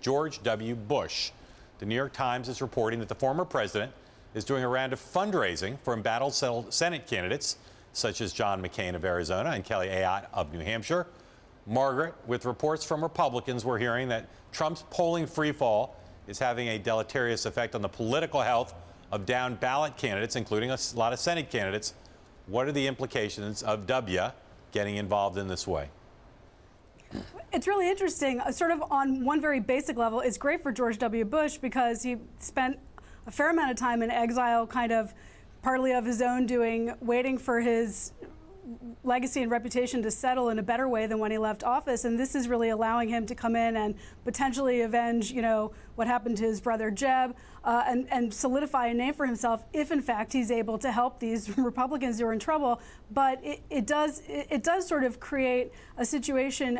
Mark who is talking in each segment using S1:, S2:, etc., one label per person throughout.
S1: George W. Bush. The New York Times is reporting that the former president is doing a round of fundraising for embattled Senate candidates such as John McCain of Arizona and Kelly Ayotte of New Hampshire. Margaret, with reports from Republicans, we're hearing that Trump's polling freefall is having a deleterious effect on the political health of down ballot candidates, including a lot of Senate candidates. What are the implications of W getting involved in this way?
S2: It's really interesting. Sort of on one very basic level, it's great for George W. Bush because he spent a fair amount of time in exile, kind of partly of his own doing, waiting for his legacy and reputation to settle in a better way than when he left office. And this is really allowing him to come in and potentially avenge, what happened to his brother Jeb, and solidify a name for himself if, in fact, he's able to help these Republicans who are in trouble. But it does sort of create a situation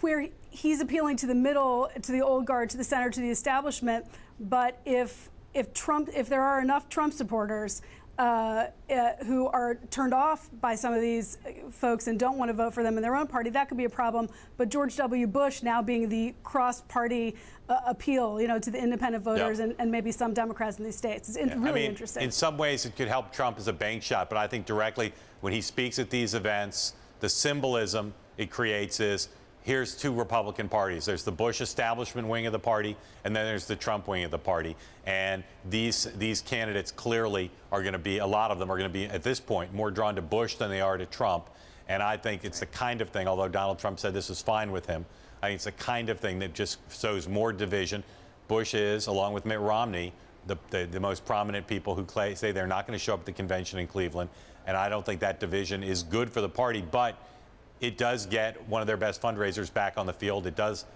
S2: where he's appealing to the middle, to the old guard, to the center, to the establishment. But if there are enough Trump supporters who are turned off by some of these folks and don't want to vote for them in their own party, that could be a problem. But George W. Bush now being the cross-party appeal, to the independent voters and maybe some Democrats in these states. It's really interesting.
S1: In some ways, it could help Trump as a bank shot, but I think directly when he speaks at these events, the symbolism it creates is, here's two Republican parties. There's the Bush establishment wing of the party, and then there's the Trump wing of the party. And these candidates clearly are going to be, a lot of them are going to be, at this point, more drawn to Bush than they are to Trump. And I think it's the kind of thing, although Donald Trump said this is fine with him, I think it's the kind of thing that just sows more division. Bush is, along with Mitt Romney, the most prominent people who say they're not going to show up at the convention in Cleveland. And I don't think that division is good for the party, but it does get one of their best fundraisers back on the field. It does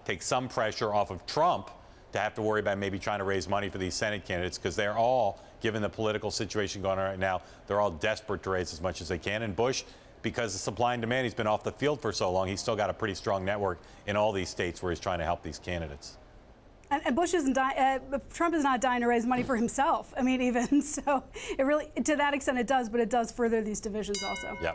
S1: take some pressure off of Trump to have to worry about maybe trying to raise money for these Senate candidates, because they're all, given the political situation going on right now, they're all desperate to raise as much as they can. And Bush, because of supply and demand, he's been off the field for so long, he's still got a pretty strong network in all these states where he's trying to help these candidates.
S2: And Bush isn't Trump is not dying to raise money for himself. I mean, even so, it really, to that extent, it does, but it does further these divisions also.
S1: Yeah.